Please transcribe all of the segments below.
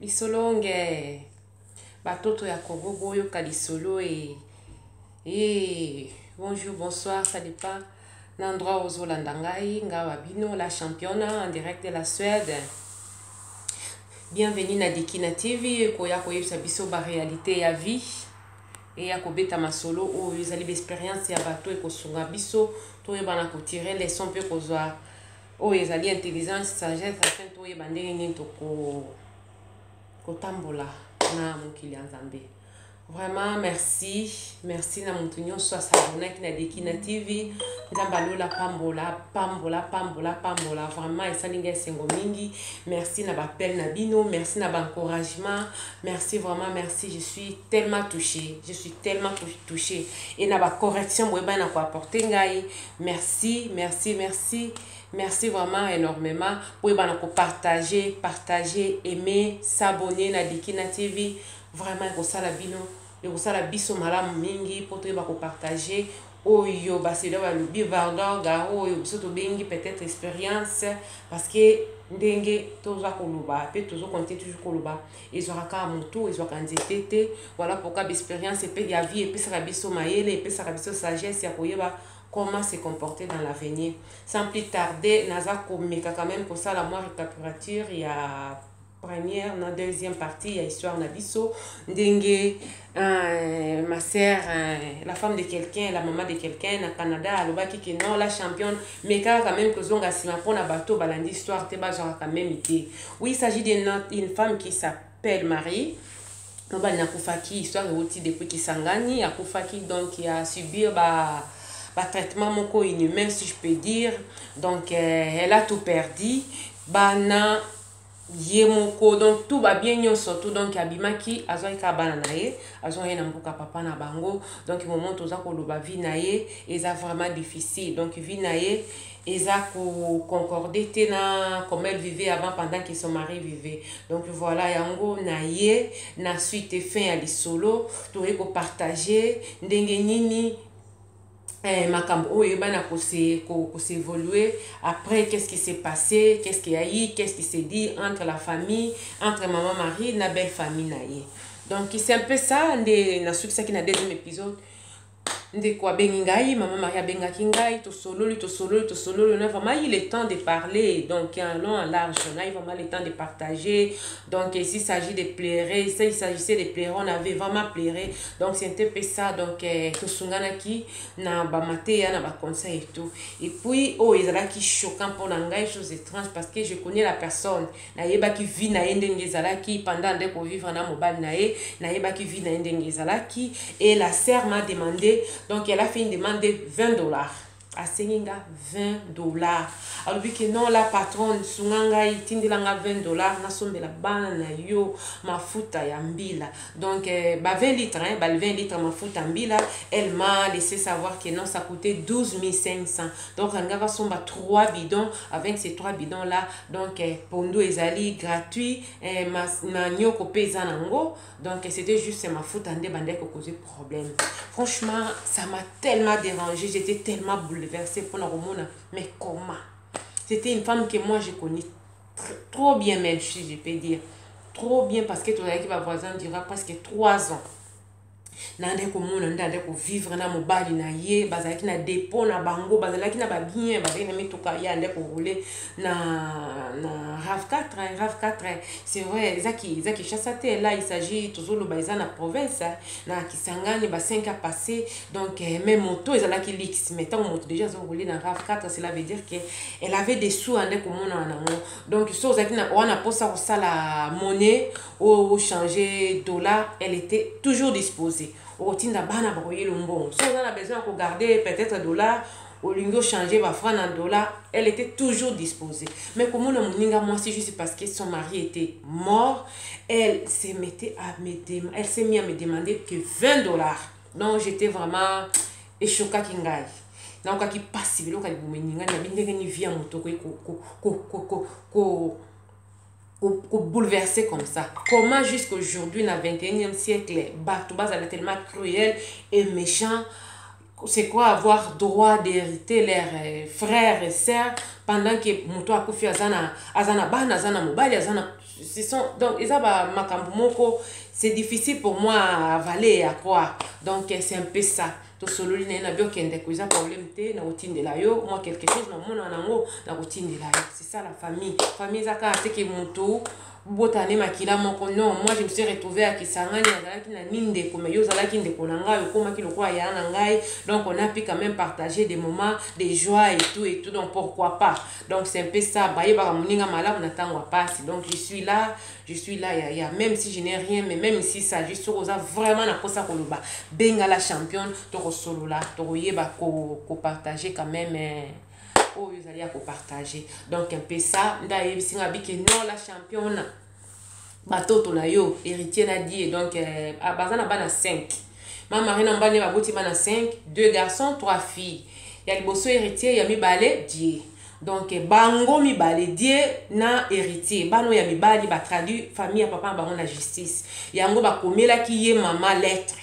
Lisolonge batoto ya Congo boyo kalisolo et bonjour bonsoir ça dépend l'endroit où Zolandangai ngawa bino la championne en direct de la Suède. Bienvenue na Dikina TV koya koyebisa biso ba réalité ya vie et ya kobeta masolo o ezali expérience ya bato e kosunga biso to yebana ko tirer leçon pe kozwa o ezali intelligence sagesse afin to yeba ndenge nini to kotambola na mokili ya Nzambe. Vraiment merci na mutu nyonso asabonaki na Dikina TV Nzambalola pambola vraiment esalinga esengo mingi. Merci na bapel na bino, merci na encouragement, merci vraiment merci, je suis tellement touchée et na ba correction boyeba na ko apporter ngai. Merci vraiment énormément pour partager, aimer, s'abonner na Dikina TV. Vraiment ko sala bino et ko sala biso malamu mingi pour te ba ko partager oyo baselo ba lubi vardor ga oyo biso to bengi peut-être expérience parce que ndenge toza koloba pe tozo compter toujours koloba ezwaka ka moto ezwaka nzetete. Voilà pourquoi expérience et pe ya vie et pe sala biso mayele et pe sala biso sagesse ya koyeba comment se comporter dans l'avenir. Sans plus tarder naza komeka quand même pour ça la moi récapitulature il y a première, na deuxième partie, il y a histoire Nabiso, Dengue, ma sœur, la femme de quelqu'un, la maman de quelqu'un, na Canada, Alobaki qui non, la championne, mais quand même que Zonga Sima pour na bateau, balandi histoire, te bazora quand même été. Oui, il s'agit d'une femme qui s'appelle Marie. On va na Koufaki, histoire aussi depuis qui s'engani, à Koufaki donc qui a subi traitement moko inhumain si je peux dire. Donc elle a tout perdu. Bana Yemoko, donc tout va bien yon surtout donc abimaki azoi ka bana nae azoi na mbuka papa na bango donc au moment toza ko loba vie nae eza vraiment difficile donc vie nae eza ko concorder tena comme elle vivait avant pendant que son mari vivait. Donc voilà yango nae na suite fin à lisolo to ko partager ndenge nini makambo oyo bana ko s'évoluer après, qu'est-ce qui s'est passé, qu'est-ce qu'il y a eu, qu'est-ce qui s'est dit entre la famille, entre maman Marie na belle famille naie. Donc c'est un peu ça na succès qui na deuxième épisode de quoi bengai maman Maria benga kingai to solo na vraiment il est temps de parler donc en long en large on a vraiment le temps de partager. Donc s'il s'agit de pleurer, il s'agissait de pleurer, on avait vraiment pleuré. Donc c'est un peu ça donc to sungana ki na ba maté na ba conseil et tout. Et puis oh ils qui choquant pour ngai chose étrange parce que je connais la personne na yeba qui vit na ndenge zalaki pendant de ko vivre na mobile na yeba qui vit na ndenge zalaki et la sœur m'a demandé. Donc, elle a fait une demande de $20. À Seninga, $20. Alors, que non, la patronne, Sunganga, Tindilanga $20, na sombe la banane, yo, ma futa yambila. Donc, 20 litres, hein, 20 litres, ma futa yambila, elle m'a laissé savoir que non, ça coûtait 12 500. Donc, on va somba 3 bidons, avec ces 3 bidons-là, donc, Pondo ezali gratuit, ma nyoko pezanango. Donc, c'était juste ma futa yande bandé qui causait problème. Franchement, ça m'a tellement dérangé, j'étais tellement bouleversée pour la romona. Mais comment? C'était une femme que moi je connais trop bien, même si je peux dire. Trop bien parce que tout le monde voisin dira presque 3 ans. Nande ko mona ndande ko vivre na mobali na ye bazalaki na dépôt na bango bazalaki na ba bien bazalaki na mituka ya ndeko rouler na RAV4 c'est vrai zaki chassate là il s'agit toujours le baisa na province na Kisangani ba 5 ans passé donc même moto ezalaki lix mettant moto déjà zo rouler na RAV4 cela veut dire que elle avait des sous ndeko mona na donc so zaki na wana posa ko sala monnaie ou changer dollar elle était toujours disposée. Au tinda bana bakoye lombon so on a besoin de garder peut-être $, au lingo changer va franc en $, elle était toujours disposée. Mais comme on a moninga moi c'est juste parce que son mari était mort, elle s'est mise à me demander que $20. Donc j'étais vraiment choquée kingai. Donc qui passe bilo ka bumeninga na bindenge ni via moto ko bouleversé comme ça. Comment jusqu'aujourd'hui, dans le 21e siècle, Batouba est tellement cruel et méchant. c'est quoi avoir droit d'hériter leurs frères et sœurs pendant que muto akufi azana bana azana mobali azana ce sont donc ezaba makambo moko c'est difficile pour moi à avaler et à croire donc c'est un peu ça to sololi na bio kende ko za problème te na otindela yo moi quelque chose na mona nango na otindela yo c'est ça la famille zaka ateke muto botane makila moko non moi je me suis retrouvée à Kisangani azalaki na ninde comme yo zalaki ndeko na ngai okoma ki lokwa ya na ngai donc on a pu quand même partager des moments de joie et tout donc pourquoi pas donc c'est un peu ça baye ba moninga malamu na tango passe donc je suis là il y a même si je n'ai rien mais même si ça juste rosa vraiment na kosa koloba benga la championne to solo là to yeba ko partager quand même oh ils allaient à partager donc un peu ça ndaye bisinga biki non la championne batoto na yo héritier na die donc bazana bana 5 ma marina mbane baboti bana 5 2 garçons 3 filles ya liboso héritier ya mibale die donc bango mibale die na héritier bano ya mibali ba traduit famille ya papa bango na justice yango bakomela ki ye mama lettre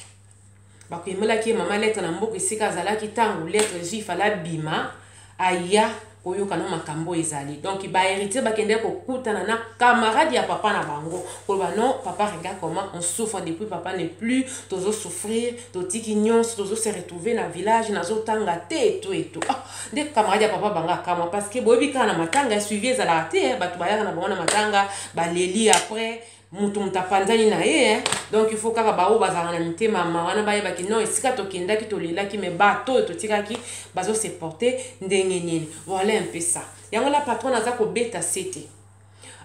bakomela ki ye mama lettre na mboko esika zalaki tango lettre juif ala bima aya koyoka na makambo ezali donc ba héritier bakende ko kutana na camarade ya papa na bango ko ba non papa regarde comment on souffre depuis papa n'est plus tozo souffrir totiki nyonso tozo se retrouver na village na zo tanga te et tout de camarade ya papa banga kama parce que boyebi kana matanga suivi ezala te batu bayaka na bango na matanga baleli après mutu mutapanzani na ye donc il faut kaka bao bazana mite mama wana baye baki non esika to kenda ki to lela ki me bato to tika ki bazo se porter ndenge nini voilà un peu ça yango la patronne aza ko beta sete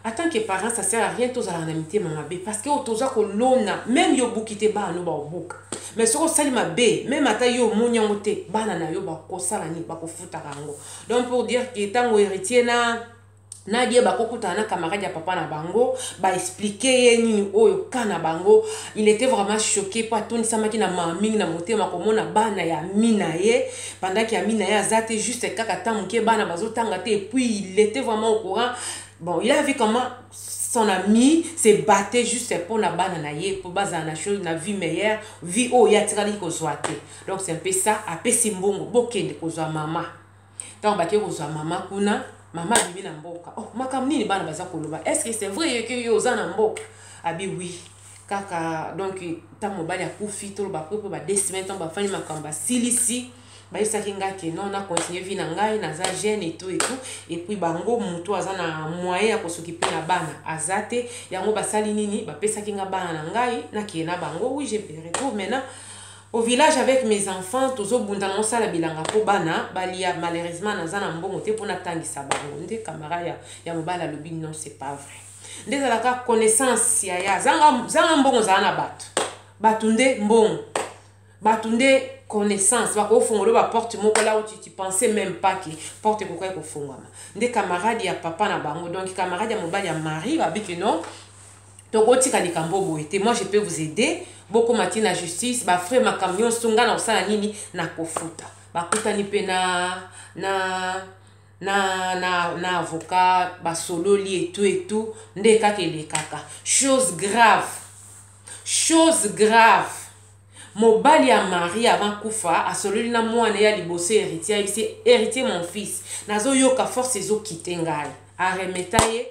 en tant que parent ça sert à rien tous à l'amitié mama be parce que otoza ko lona même yo bukite ba no ba obuka mais soko salima be même ata yo munyango te bana na yo ba ko sala ni ba ko futa rango donc pour dire que tango héritier na die bakokuta na camarade ya papa na bango ba expliquer nini oyo kana bango il était vraiment choqué par tout samaki na mami na motema komona bana ya mina ye pendant que ya mina ye azate juste kaka tamuke bana bazotanga te et puis il était vraiment au courant bon il a vu comment son ami se battait juste pour la bana na ye pour baza na chose na vie meilleure vie o ya tirali ko zoate donc c'est un peu ça apé simbongo bokende ko zo mama donc ba ke ko zo mama kuna mama bibi na mboka oh makam nini bana baza koloba est-ce que c'est vrai que yo za na mboka abi oui kaka donc ta mobali akufi to ba po ba 2 semaines ba fani makamba silisi ba yisaki ngaki non na continuer vie na ngai na za jeune et tout et puis bango mutu aza na moyen ya kosokipe na bana azate yango basali nini ba pesaki nga bana na ngai na kiena bango oui je retrouve maintenant au village avec mes enfants tozo bunda non sala bilanga po bana balia malheureusement nazana mbongo te pona tangisa bango nde camarade ya mobala lobi non c'est pas vrai nde la ka connaissance ya zanga mbongo zana batu nde mbongo batu nde connaissance bako fongolo ba porte moko là où tu pensais même pas que porte kokoy ko fongama nde camarade ya papa na bango donc camarade ya mobala ya mari ba biki non tokotika likambo boete moi je peux vous aider beaucoup mati na justice ba frère ma camion songa na osala nini na kofuta bakutani pe na avocat ba sololi et tout nde kakele kaka chose grave mobali ya mari avant kufa asololi na mwana ya liboso héritier mon fils nazo yoka force ezo kitengai aremetaye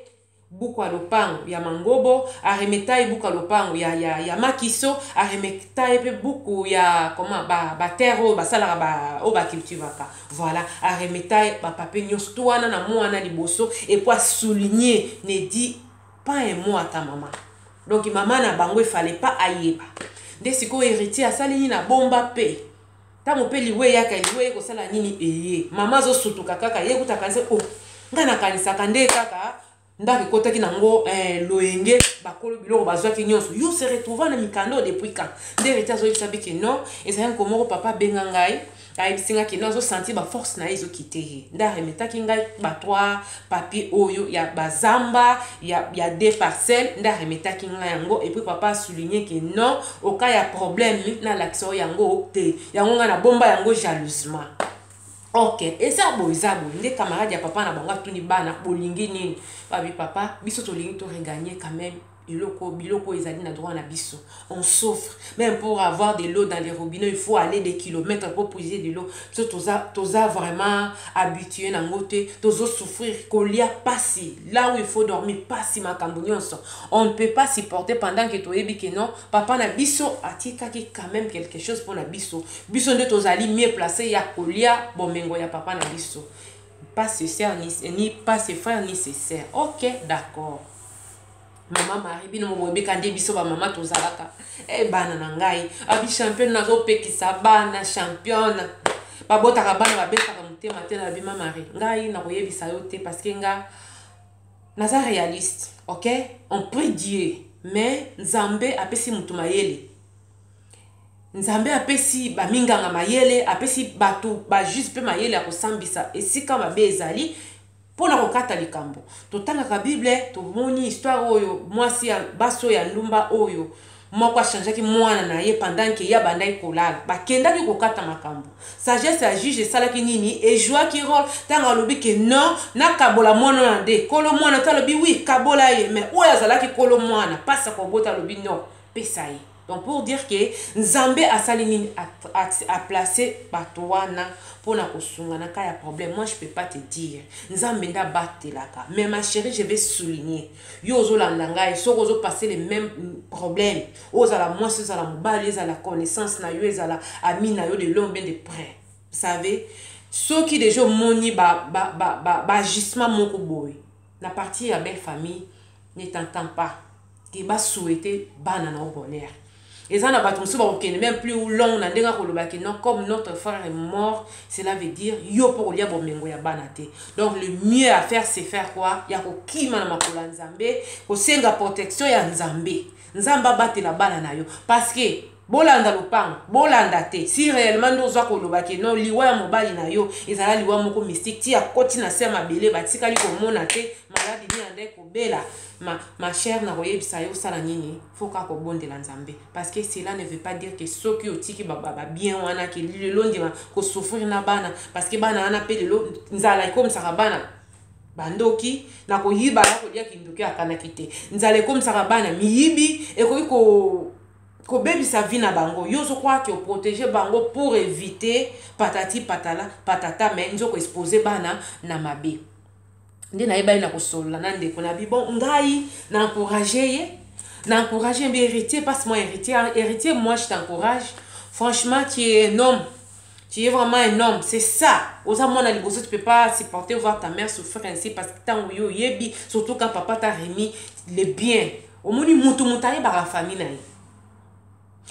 buku ya lopango ya mangobo aremetaye buku ya lopango ya makiso aremetaye pe buku ya comment ba terre o basalaka ba o ba cultivaka voilà aremetaye ba papier nyonso to wana na mwana liboso et pour souligner ne dit pas un mot à ta maman donc maman na bango il fallait pas ayeba nde siko héritier asali nini na bomba pe tango pe liwe yaka liwe ko sala nini eye mama zo sutuka kaka ye kutaka se oh ngana kanisa kande kaka ndaki kotaki nango loenge bakolo biloko bazwaki nyonso yo se retrouva na mikando depuis quand nde héritier zo sabi que non ezali komoko papa benga ngai ayibisinga ke no zo senti ba force na ezo kite nda remetaki ngai ba 3 papier oyo ya bazamba ya 2 parcelles nda remetaki ngai yango et puis papa a souligné que non au cas ya problème na l'action yango te yango nga na bomba yango jalousement ok et ça boizabo nde camarade ya papa na bango tuni bana bolingi nini babi papa biso to lingi to regagner quand même biloko ezali na droit na biso. On souffre. Même pour avoir de l'eau dans les robinets, il faut aller des kilomètres pour puiser de l'eau. Toza vraiment habitué na ngote, tozo souffrir, kolia passi. Là où il faut dormir, passi makambo nyonso. On ne peut pas supporter pendant que toyebi que non, papa na biso atika ki quand même quelque chose pour na biso. Biso nde tozali mieux placé ya kolia bomengo ya papa na biso. Pas ses sœurs ni pas ses frères ni ses sœurs. OK, d'accord. Maman Marie bino mo bekande biso ba mama tozalaka bana na ngai abi champion nazo pekisa bana championne ba botaka bana ba betaka mutema te na bima Marie ngai na koyebisa yo te parce que nga naza réaliste. OK, on prie Dieu mais Nzambe apesi mutu mayele, Nzambe apesi ba minganga mayele, apesi batu ba juste pe mayele akosambisa esika mabe ezali pour na kokata likambo. Totanga Bible tomoni histoire oyo mwasi ya baso ya ndumba oyo moko changeaki mwana na ye pendant que ya bandai kolala bakendaki kokata makambo. Sagesse ya juge esalaki nini ejoaki rôle tanga lobi ke non nakabola mwana na nde kolo mwana talobi oui kabola ye mais oyo azalaki kolo mwana pasa kobota lobi non pesa ye. Donc pour dire que Nzambe a salini a placé Batoana pour na kosunga na kaya problème. Moi je peux pas te dire. Nzambe nda batelaka. Mais ma chérie, je vais souligner. Yo zo landanga et so zo passer les mêmes problèmes. Ozala moi c'est la mobile, la connaissance na yo ezala ami na yo de long bien de près. Vous savez, ceux qui déjà moni ba agissement moko boy. Na partie ya belle famille ne t'entend pas. Qui va souhaiter banana au bonheur. Et ça n'a pas même plus long non comme notre frère est mort, cela veut dire yo pour lia bomengo ya banate. Donc le mieux à faire c'est faire quoi? Ya ko kima na makula Nzambe, ko senga protection ya Nzambe. Nzamba bate la banana yo parce que bolanda lopang, bolanda te. Si réellement nous zo ko lobaki non liwa ya mobali na yo, ezala liwa moko mystique ti ya koti na sema bele batika li ko mona te, maladi ni ande ko bela. Ma chère na roye bisayo sala nini faut ka ko bonde la Nzambe parce que cela ne veut pas dire que ceux qui otiki baba bien wana ke le londi ko souffrir na bana parce que bana ana pe le lo nzala comme ça bana bandoki na ko yiba la ko dia kindoki akana kite nzala comme ça bana miyibi e ko bebi sa vie na bango yo zo crois que protéger bango pour éviter patati patala patata mais nzo ko exposer bana na mabe. Ndi na yeba ina kosola na ndeko na bi bon ngai na encourager bien héritier parce que moi héritier moi je t'encourage franchement tu es un homme, tu es vraiment un homme, c'est ça. Aux amants na liboso tu peux pas supporter voir ta mère souffrir ainsi parce que tant yo yebi surtout quand papa t'a remis les biens au moni mutu mutaye ba famille na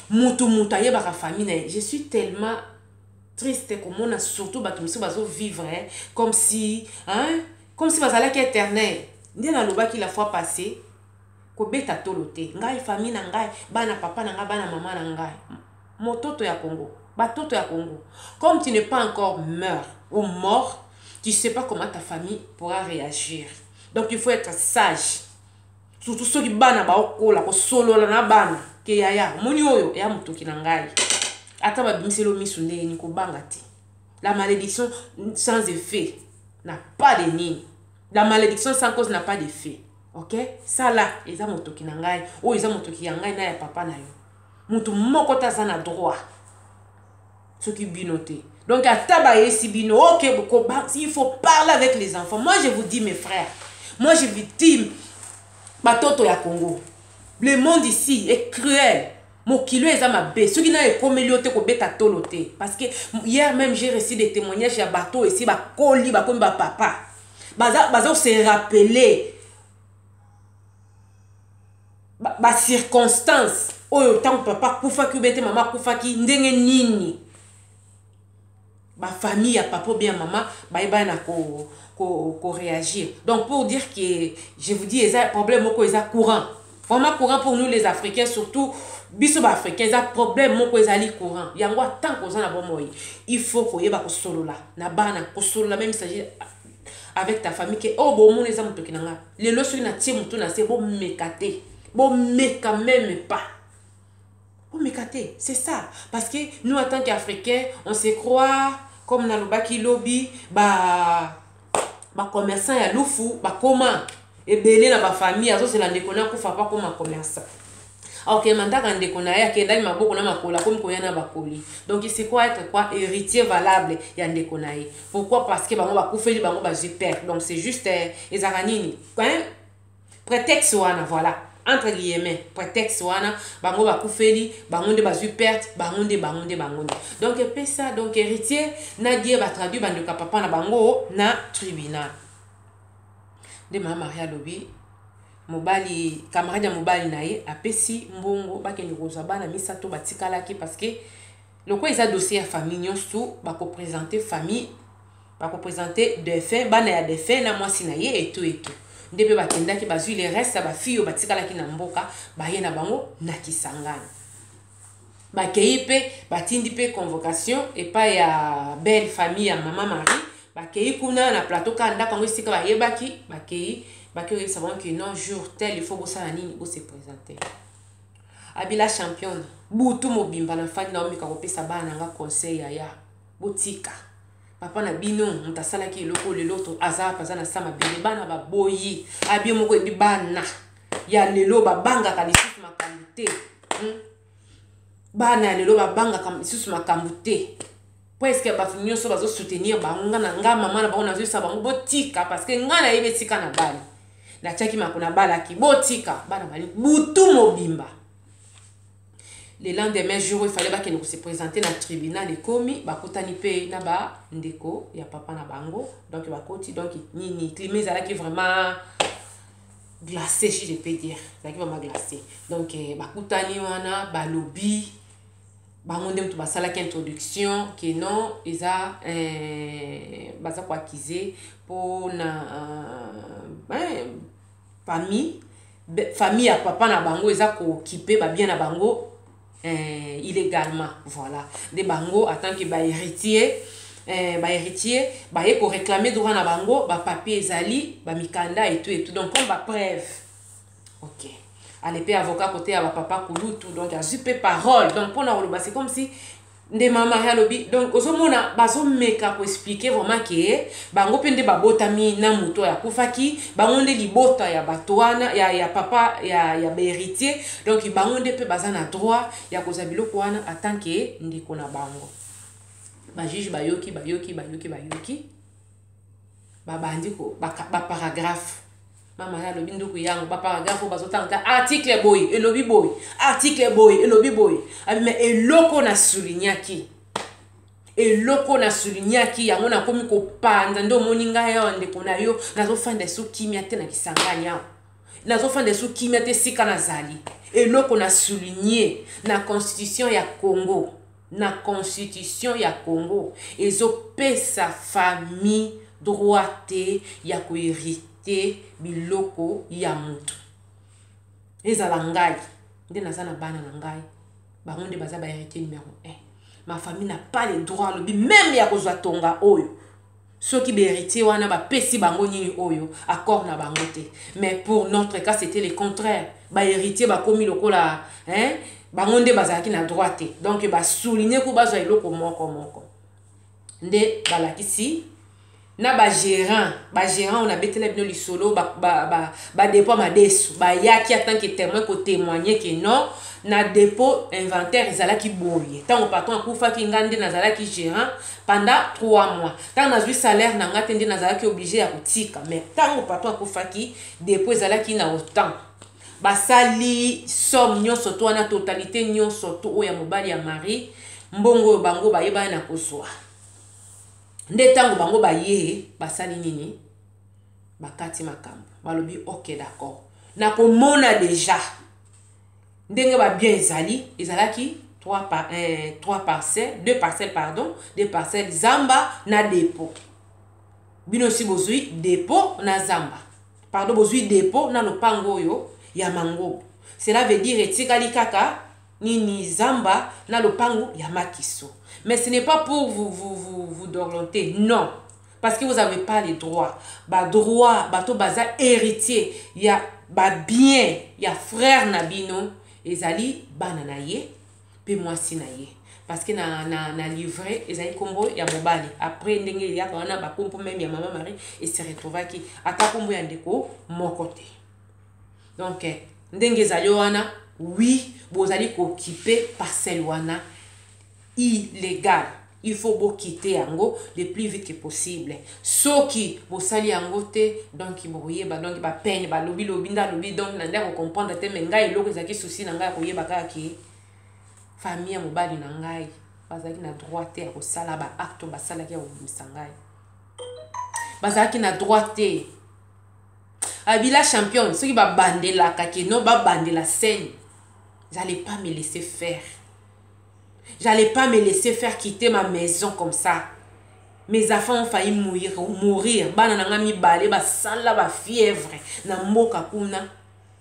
mutu mutaye ba famille na. Je suis tellement triste comme on a surtout batumisi bazo vivre comme si comme si bazalaki éternel. Ndi na lobaki la fois passée ko beta tolote ngai famille na ngai bana papa na ngai bana mama na ngai mototo ya Congo batoto ya Congo. Comme tu n'es pas encore mort, tu sais pas comment ta famille pourra réagir. Donc il faut être sage. Surtout ceux qui bana ba okola ko solo na bana ke yaya moni oyo ya mutoki na ngai ata ba bimiselo misunde ni ko bangati. La malédiction sans effet n'a pas de nid. La malédiction sans cause n'a pas d'effet. OK? Ça là, ils ont motoki na ngai, ou ils ont motoki ngai na ya papa na yo. Mutu moko ta za na droit. Ce qui binoté. Donc à tabaye si bino, OK, il faut parler avec les enfants. Moi je vous dis mes frères, moi je vous dis batoto ya Congo. Le monde ici est cruel. Mon kilo est à ma baie. Ceux qui n'ont pas comélioté ko beta toloté. Parce que hier même j'ai reçu des témoignages à bateau ici, ba koli, ba comme ba papa. Baza se rappeler ba circonstance. Oyo tant papa kufa ki bete mama kufa ki ndenge nini. Ba famille ya papa bien maman, ba iba na ko réagir. Donc pour dire que je vous dis les problèmes ko eza courant. Vraiment courant pour nous les Africains surtout. Biso ba africains za problème moko ezali courant yango tant qu'on na bon moyi il faut ko yeba ko solo la na bana ko solo la même s'agit avec ta famille que oh bon mon les amis toki nanga les loso na tie mutu na c'est bon mekate bon meka même pas bon mekate c'est ça parce que nous en tant qu'Africains on se croit comme na lobaki lobby ba commerçant ya lufu ba comment ebele na ba famille azo c'est la ndekona kufa pas comme commerçant. Ok, mandaka ndekona ya kenda maboko na makola comme koyana bakoli. Donc c'est quoi être quoi héritier valable ya ndekona. Pourquoi? Parce que bango bakufeli bango ba perte. Donc c'est juste ezakanini. Hein? Prétexte wana voilà. Entre guillemets, prétexte wana bango bakufeli bango nde bazui perte bango nde. Donc epé ça donc héritier na die ba traduire bandoka papa na bango na tribunal. De mama Maria lobi mobali camarade mobali naye apesi mbongo bakende kozwa bana misato batikalaki parce que loko eza dossier ya famille nyonso bako présenter famille bako présenter défunt bana ya défunt na mwasi na ye et tout. Ndebe bakendaki bazui les restes ba fille batikalaki na mboka baye na bango na Kisangani. Bakei pe batindi pe convocation et pas ya belle famille ya maman Marie bakei kuna na plateau kanda kango sika bayebaki bakei savons que non jour tel il faut que ça nini se présenter. Abila championne butu mobimba na fadi na omika kopesa bana nga conseil ya botika papa na bino mutasala ki loko le loto azapa za na sama bele bana ba boyi abi moko ebi bana ya lelo ba banga kalisisi makambute bana lelo ba banga kalisisi makambute presque ba finyo so bazo soutenir banga na nga mama na ba na zo sa bango botika parce que nga na yebe tika na bali na chaki makona bala ki botika bana bali butu mobimba. Le lendemain jour il fallait ba kene ko se présenter na tribunal et komi ba kotani pe na ba ndeko ya papa na bango donc ba koti donc ni climat zala qui vraiment glacé si je peux dire ça qui vraiment glacé donc ba kotani wana ba lobby bango ndem to basala ki introduction que non eza baza ko accuser pour na famille ya papa na bango eza ko occuper ba bien na bango illégalement voilà de bango en tant que héritier ko réclamer droit na bango ba papier ezali ba mikanda et tout donc comme ba preuve. OK, à l'épée avocat côté à ba papa kulutu donc a super parole donc pour na c'est comme si nde mama ya lobi donc ozomona bazo meka ko expliquer vraiment que bango pende babotami na muto ya kufaki bango nde libota ya batoana ya papa ya héritier donc bango nde pe bazana droit ya kozabilo kwana en tant que ndiko na bango ba juge bayoki ba bandiko ba paragraphe mama ya lobi nduku yango ba paragraphe bazotanga article boy elobi boy article boy elobi boy abi mais eloko na soulignaki yango na komi ko panda ndo moninga ya ndeko na yo nazo fanda su kimia te na Kisangani yango nazo fanda su kimia te sika na zali eloko na souligner na constitution ya Congo ezopesa famille droite ya ko hériter biloko ya mutu ezala ngai nde nazana bana na ngai bango nde baza ba héritier numéro 1 ma famille n'a pas le droit lobi même ya kozwa tonga oyo soki ba héritier wana ba pesi bango nini oyo accord na bango te mais pour notre cas c'était le contraire ba héritier ba komi lokola bango nde bazalaki na droit te donc ba souligner ko bazwa eloko moko nde balakisi na ba gérant on a betela bino lisolo ba dépôt madesu ba yaki en tant que témoin ko témoigner que non na dépôt inventaire ezalaki boye tant patron akufa ki ngande nazalaki gérant pendant 3 mois tant nazwi salaire na ngate ndi nazalaki obligé ya kotika mais tant patron akufa ki dépôt ezalaki na autant basali somme nyonso to na totalité nyonso to oya mobali ya mari mbongo bango bayeba na kozwa nde tango bango baye basali nini bakati makambo balobi OK d'accord na komona déjà ndenge ba bien ezalaki 2 parcelles zamba na dépôt bino si bozui dépôt na zamba pardon bozui dépôt na lopango oyo ya mangobo cela veut dire etikali kaka nini zamba na lopango ya makiso. Mais ce n'est pas pour vous dorloter, non. Parce que vous n'avez pas les droits. Ba droit, bato baza héritier, y a ba bien, y a frère nabino, ezali bananaye, pe mwasi naye. parce que na livré ezali kombo ya mobali après ndenge ya kana ba kompo même ya maman Marie et se retrouva ki ata kombo ya ndeko moko te. Donc ndenge ezali wana oui bozali ko occuper parcelle wana illégal. Il faut bo quitter yango le plus vite que possible. Soki bo sali yango te donc boyeba donc ba peine ba lobi nda lobi donc na ndako comprendre te menga eloko ezaki souci na ngai koyeba kaka ki famille mobali na ngai bazaki na droit te ya kosala ba acte basalaki ya kobimisa ngai. Bazaki na droit te. Abila champion soki ba bandela kake no ba bandela scène. J'allais pas me laisser faire. J'allais pas me laisser faire quitter ma maison comme ça. Mes enfants ont failli mourir. Bana nanga mi balé ba sala ba fièvre na mboka kuna.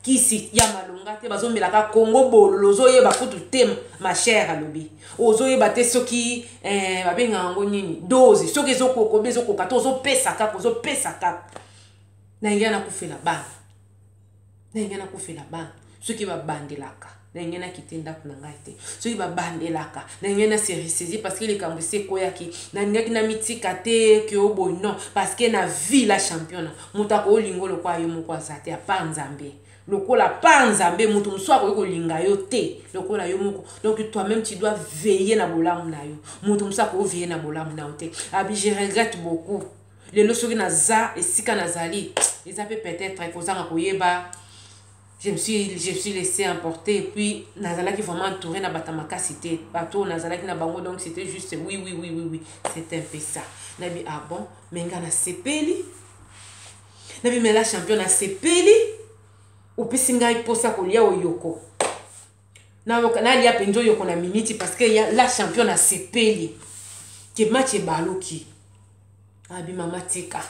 Kisi ya malonga te bazo melaka Congo bolozo ye ba kutu te ma chère alobi. Ozo ye ba te soki ba benga ngo nini dose soki ezoko bezo kokato ozo pesa kaka ozo pesa kaka. Na ngena kufela ba. Na ngena kufela ba. Soki ba bandelaka. Na ngena kitenda kuna ngai te. Soki ba bandelaka. Na ngena se ressaisir parce que les kambise koyaki. Na ngaki na mitika te ke obo non parce que na vie la championne. Mutako olingo lokwa yo moko azate ya panzambe. Lokola panzambe mutu mswa ko linga yo te. Lokola yo moko. Donc toi-même tu dois veiller na bolamu na yo. Mutu mswa ko veiller na bolamu na te. Abi je regrette beaucoup. Les losoki na za et sika nazali. Ils avaient peut-être kozanga koyeba. Je me suis laissé emporter et puis nazala qui vraiment entouré na batamaka cité bateau nazala qui na bango donc c'était juste oui c'était un peu ça nabi ah bon menga na sepeli nabi mela champion na sepeli ou pesinga iposa kolia oyoko na lia penjo yoko na minute parce que ya la champion na sepeli ke match baloki abi mama tika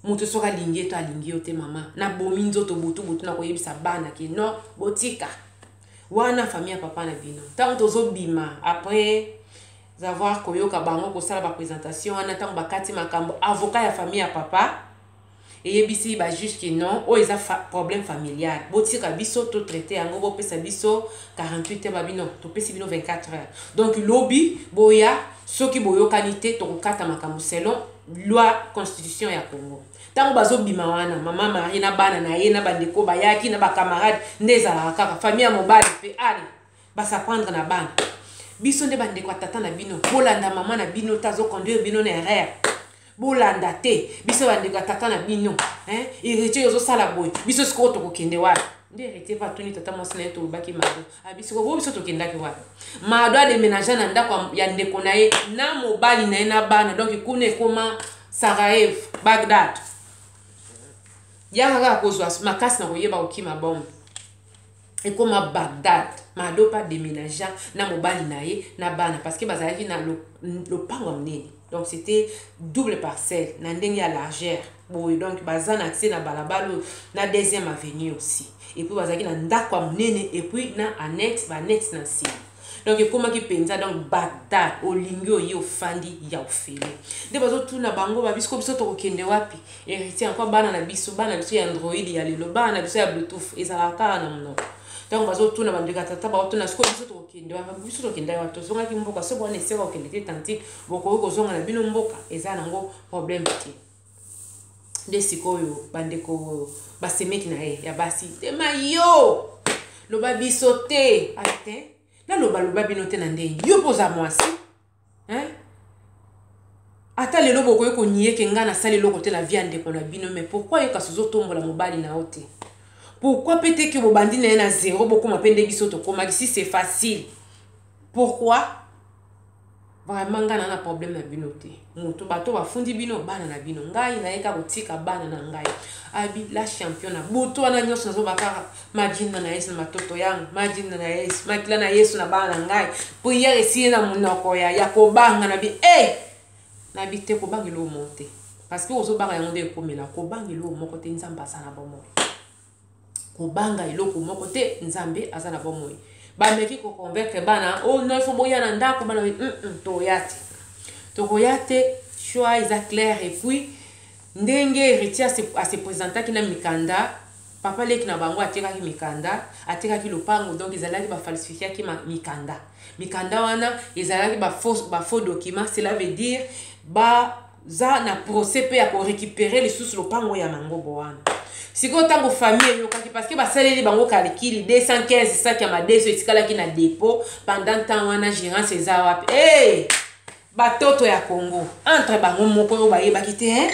mutu soka lingi to alingi yo te mama na bomi nzoto butu na koyebisa bana ki no botika wana famille ya papa na bino tant tozo bima après avoir koyoka bango ko sala ba présentation wana tant bakati makambo avocat ya famille ya papa et yebisi ba juge ki non o eza problème familial botika biso to traiter yango bo pesa biso 48 heures babino to pesi bino 24 heures donc lobby boya soki boyokani te to kokata makambo selon loi constitution ya Congo. Tango bazo bima wana mama Marie na bana na ye na bandeko bayaki na ba camarade ndezala kaka famille ya mobali pe ali basa prendre na bana. Biso nde bandeko tata na bino bolanda mama na bino tazo conduire bino na erreur. Bolanda te biso bandeko tata na bino héritier yozo sala boy biso siko to kokende wa. Nde héritier pa tuni tata mosina to baki mado. Biso ko biso to kendaki wa. Mado a déménager na ndako ya ndeko na ye na mobali na ye na bana donc ikune koma Sarajevo, Bagdad. Yaka kozwa makasi na koyeba okima bombe. Et comme à Bagdad, Mado pas déménager na mobali na ye na bana parce que bazali na le pango mnene. Donc c'était double parcelle, na ndenge ya largeur. Bon donc bazana accès na balabalo na deuxième avenue aussi. Et puis bazali na ndako mnene et puis na annexe na si. Donc comment qui pensa donc Bagdad olingo yo fandi ya ofele de bazo tuna bango ba bisko biso to kokende wapi héritier encore bana na biso ya Android ya lelo bana biso ya Bluetooth ezala ka na mno donc bazo tuna bandeka tata ba tuna biso to kokende wa biso to kende wa to zonga ki mboka so bone sera kokende te tanti boko ko zonga na bino mboka ezala ngo problème ti de sikoyo bandeko basemeki na ya basi te mayo lo ba biso te ate na loba binote na ndenge yo poza mwasi ata lelo boko ko nié ke ngana sali loko te na viande ko na bino mais pourquoi yo kasuzo tombola mobali na ote pourquoi peut-être que bobandi na zéro boko mapende biso to koma si c'est facile pourquoi vraiment ngana na problème na binote muto bato bafundi bino bana na bino ngai na yeka kotika bana na ngai abi la championne buto wana nyoso zo bakara majina na Yesu na matoto yangu majina na Yesu makila na Yesu na bana ngai prière esi na munoko ya kobanga na bi na bi te kobanga lo monte parce que ozo banga yango de komela kobanga lo moko te nzamba sana bomo kobanga iloko moko te nzambe azana bomo ba meki ko convaincre bana oh non il faut boya na ndako bana to koyate choix is clair et puis ndenge héritier a se présenter kina mikanda papa leki na bango atekaki mikanda atekaki lopango donc ezalaki bafalsifiaki mikanda mikanda wana ezalaki bafaux document, cela veut dire baza na procès mpe ya korécupérer lisusu lopango ya mangobo wana sikoyo ntango famille eyokaki parce que basaleli bango calcul 215 saki ya madeso etikalaki na dépôt pendant temps wana gérance eza wapi batoto ya Congo entre bango moko oyo bayebaki te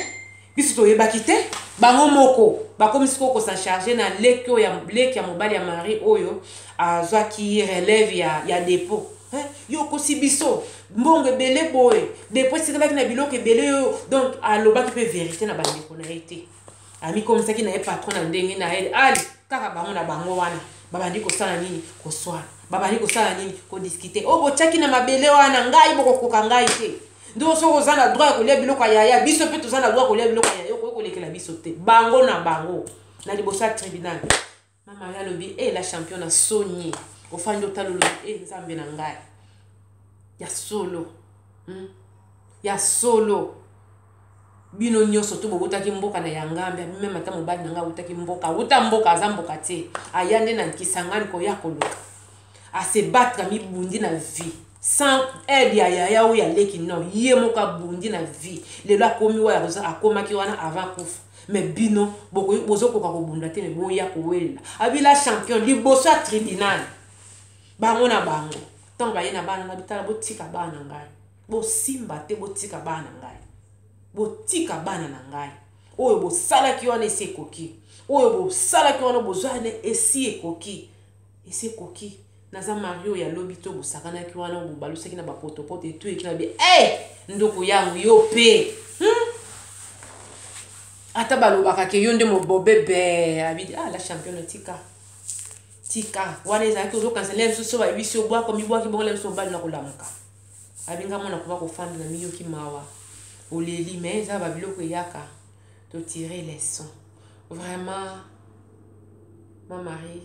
biso toyebaki te bango moko bakomisi koko s'en charger na leki ya mobali ya mari oyo azwaki relève ya dépôt yokosi biso mbongo ebele boye dépôt esikalaki na biloko ebele oyo donc alobaki mpe vérité na bandeko na ye te amikomisaki na ye patron na ndenge na ye ali kaka bango na bango wana babandi kosala nini koswana babandi kosala nini kodiskite oyo botiaki na mabele wana ngai bokokoka ngai te ndo soko oza na droit ya kolia biloko ya yaya biso mpe toza na droit ya kolia biloko ya yaya okoki kolekela biso te bango na bango na liboso ya tribunal mama ya lobi la champion na soni ofandi otala olobi nzambe na ngai ya solo ya solo bino nyonso to bobotaki mboka na yangambe meme ata mobali na ngai abotaki mboka auta mboka aza mboka te aya nde na nkisangani koya koluka ase battre mibundi na vie sans aide ya yaya oyo aleki non ye moko abundi na vie lelo akomi oyo akomaki wana avant kufa mais bino bozokoka kobunda te me boya kowelela abila champion liboso ya tribunal bango na bango ntango baye na bana na bitala botika bana ngai bosimba te botika bana ngai botika bana na ngai oyo bosalaki wana esi ekoki oyo bosalaki wana bozwana esi ekoki naza mario ya lobi to bosakanaki wana bobalusaki na bapotopoto etu eki na be ndoko yangu yo pe ata balobaka ke yo nde mobobebe abidi la champion tika wana ezalaki ozokansele biso bayebisi obwaka mibwaki bongo biso obali na kolamuka abinga mona kuba kofanda na miyoki mawa oleli mais eza babiloko eyaka to tirer les sons vraiment ma mari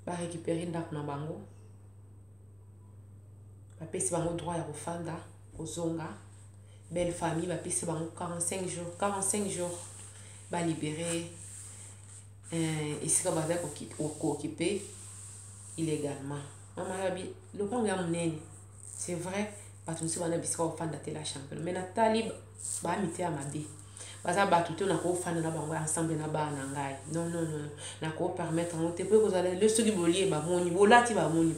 ba récupérer ndako na bango bapesi bango droit ya kofanda kozonga belle famille bapesi bango 45 jours ba libérer esika baza kookipe illégalement mama yabi lopango ya monene c'est vrai bato mosusu bana bisika kofanda te la champion mais natali baamite ya mabe baza bato te nakofanda na bango ensemble na bana na ngai non nakopermettre yango te mpo ekozala le soki bolie bamoni bolati bamoni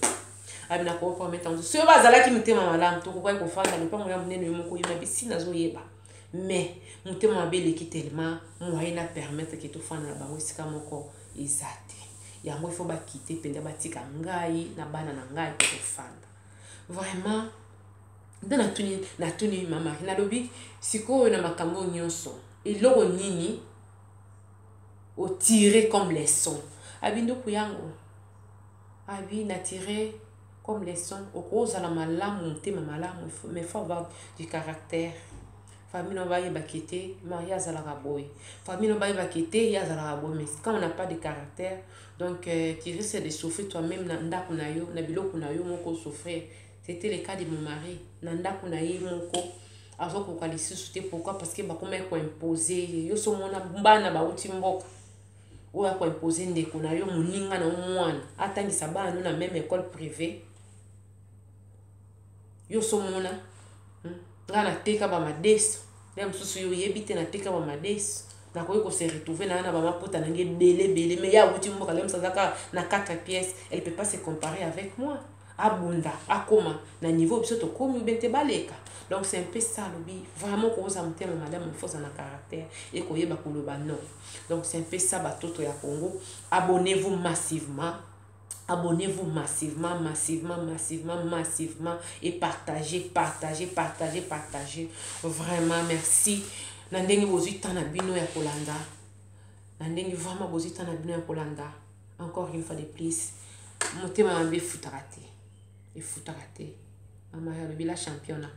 abi nakopermettre yango soki bazalaki motema malamu tokokai kofanda lopango ya monene yo moko yo nabi si nazoyeba mais motema mabe eleki telema moyen na permettre ke tofanda na bango esika moko eza te yango ifo bakite mpenza batika ngai na bana na ngai tofanda vraiment nde natuni mama nalobi sikoyo na makambo nyonso eloko nini otire comme leçon abi ndoko yango abi natire comme leçon okozala malamu motema malamu mais faut avoir du caractère famille no bayebaki te mari azalaka boye famille no bayebaki te ye azalaka boye mais quand on n'a pas de caractère donc tu risques de souffrir toi-même na ndako na yo na biloko na yo moko souffrir. C'était le cas de mon mari na ndako na ye moko azokoka lisusu te pourquoi parce que bakoma koimposer yo so mona bana bauti mboka oyo akoimposer ndeko na yo moninga na mwana atangisa bana na même école privée yo so mona nga nateka bamadeso le mosusu yo yebi te nateka bamadeso nakoki kose retrouver na bamapota nange ebele mais ya auti mboka le mosazaka na 4 pièces elle peut pas se comparer avec moi abunda akoma na niveau biso to komi bente baleka donc c'est un peu ça lobi vraiment ko za mutema madame il faut ça na caractère et ko yeba koloba non donc c'est un peu ça batoto ya Congo abonnez-vous massivement et partagez vraiment merci na ndenge bozita na bino ya kolanda na ndenge vraiment bozita na bino ya kolanda encore une fois de plus motema mambe efutaka te mama ya lobi la championnat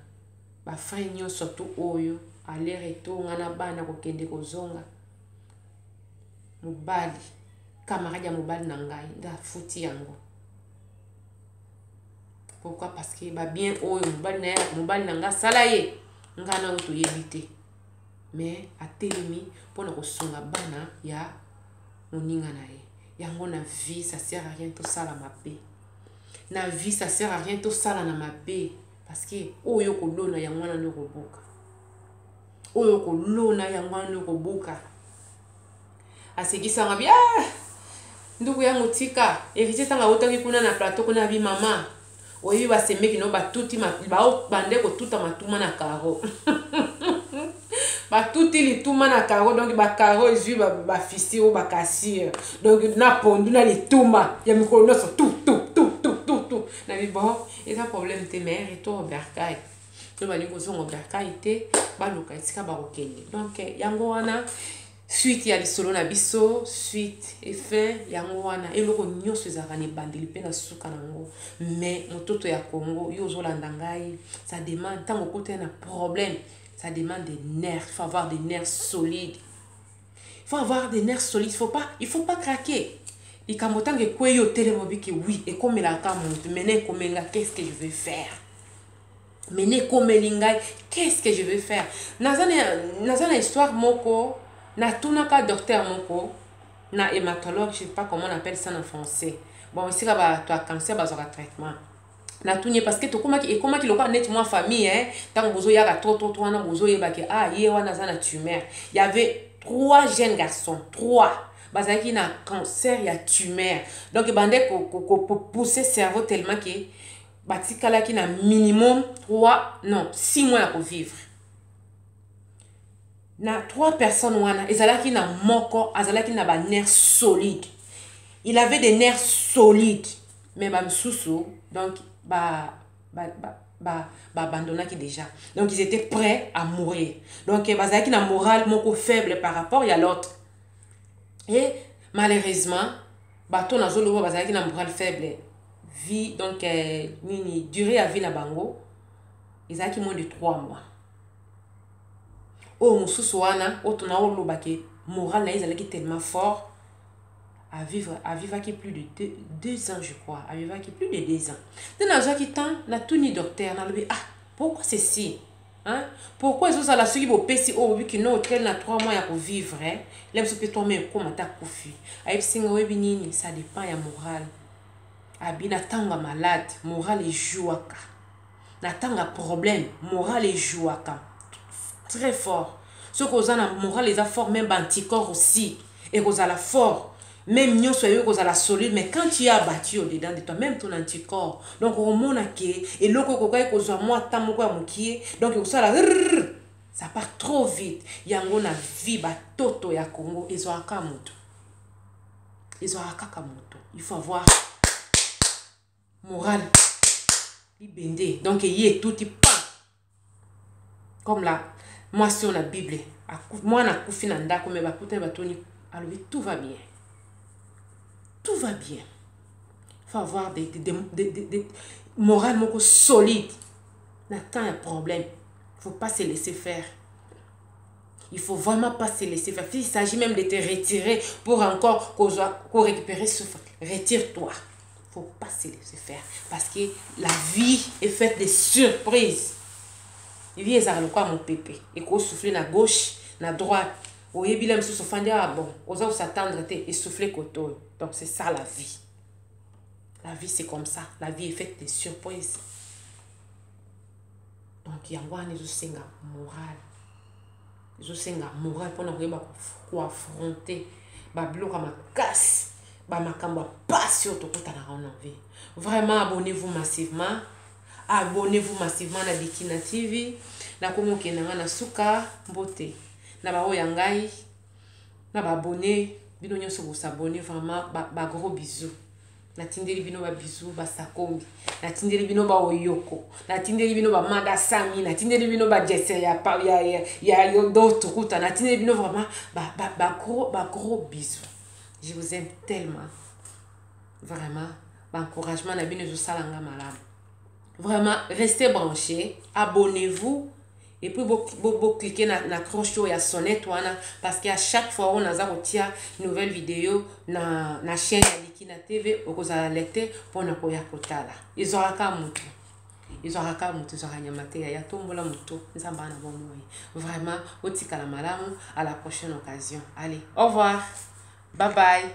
ba frère nyo surtout oyo aller retour ngana bana kokende kozonga mobali camarade ya mobali na ngai nda futi yango pourquoi parce que ba bien oyo mobali na ngai sala ye ngana oyo toyebi te mais atelemi mpona kosunga bana ya moninga na ye. Yango na vie, ça sert à rien tout ça la mabe. Na vie, ça sert à rien tout ça la mabe. Parce que, oyo kolona yangwana no roboka. Oyo kolona yangwana no roboka. Asekisa ngabi, ndugu yangu tika. Erite tanga otaki kuna na plateau kuna bi mama. Oyebi basemeki no batuti bande kotuta matuma na karo. Batuti lituma na karo, donc ba karo ezui ba fisi ou ba kassir. Donc na pondu na lituma, ya mikolo no so tout. Na bi bon, et ça problème te mère et toi berkai. To ba lingo so berkai te, ba luka itika ba okende. Donc yango wana suite ya lisolo na biso, suite et fin yango wana eloko nyonso ezaka ni bandeli pe na suka nango. Mais mototo ya Congo yo zolanda ngai, ça demande tant côté un problème, ça demande des nerfs, il faut avoir des nerfs solides. Il faut avoir des nerfs solides, il faut pas craquer. Et quand on que quoi yo télémobile oui et comme la camonte mener comme là qu'est-ce que je vais faire? Mener comme lingai qu'est-ce que je vais faire? Nazana histoire moko na tunaka docteur moko na hématologue, je sais pas comment on appelle ça en français. Bon ici là ba toi cancer bazora traitement. Na tunye parce que to comment qui loka net moi famille hein tant bozo ya trop na bozo yeba ke ye wana zana tumeur. Il y avait 3 jeunes garçons, 3 bazaki na cancer ya tumeur. Donc bande pour pousser cerveau tellement que batikala ki na minimum 6 mois pour vivre. Na 3 personnes wana ezalaki na moko azalaki na ba nerfs solides. Il avait des nerfs solides mais ba msusu donc abandonnaki déjà. Donc ils étaient prêts à mourir. Donc bazalaki na moral moko faible par rapport à l'autre. Et malheureusement bato na zolo bazalaki na moral faible. Vie donc durée à vie na bango ezalaki moins de 3 mois. Oh mususu wana otona olobake moral na ezalaki tellement fort à vivre qui plus de 2 ans je crois, à vivre qui plus de 2 ans. Dans qui temps na tout ni docteur na lobi pourquoi ceci hein pourquoi ils ont la suki bo pesi o bi ki no hotel na 3 mois ya ko vivre hein l'aime se peut toi même comment ta kufi ai singa webi nini ça dépend ya moral abina tanga malade moral et jouaka na tanga problème moral et jouaka très fort. Ce qu'on a la morale les a fort même anticorps aussi et qu'on a la fort même nous soyons qu'on a la solide mais quand tu as battu au dedans de toi même ton anticorps donc au monde et l'autre qu'on a moi tant quoi moukier donc ça la ça part trop vite yango na vie ba toto ya Congo ils ont akamoto il faut avoir morale libende donc il est tout type comme là moi sur la Bible moi na kufi na ndako me bakuta batoni alors tout va bien. Tout va bien. Il faut avoir des morales solides. N'attends un problème. Il ne faut pas se laisser faire. Il ne faut vraiment pas se laisser faire. S'il s'agit même de te retirer pour encore qu'on récupérer ce retire-toi. Il ne faut pas se laisser faire. Parce que la vie est faite de surprises. Il vient à quoi mon pépé. Et qu'on souffle à gauche, à droite. Au yebilem sous bon, aux s'attendre et souffler côté. Donc c'est ça la vie. La vie c'est comme ça. La vie est faite de surprises. Donc il y a un moral. Je sais moral pour nous affronter. Bablo ma casse. Ma kamba pas sur tout na vie. Vraiment abonnez-vous massivement. Abonnez-vous massivement à Dikina TV. Na komo kenanga na suka mbote. Na ba oyangai. Na ba abonné. Bino nyonso vous s'abonner vraiment ba gros bisous. Na tindeli bino ba bisous ba sakombi. Na tindeli bino ba oyoko. Na tindeli bino ba mada sami. Na tindeli bino ba jesse ya d'autres routes. Na tindeli bino vraiment ba gros bisous. Je vous aime tellement. Vraiment. Ba encouragement na bino zo salanga malamu. Vraiment, restez branchés, abonnez-vous et puis vous cliquez na cloche ou la sonnette parce qu'à chaque fois on a une nouvelle vidéo na chaîne Dikina TV au cause à l'été pour ne pas y akotala. Ils aura qu'à monter. Ils aura qu'à monter sur la nyamate ya tombola moto. Nzamba na bomoyi. Vraiment, otika la malamu à la prochaine occasion. Allez, au revoir. Bye bye.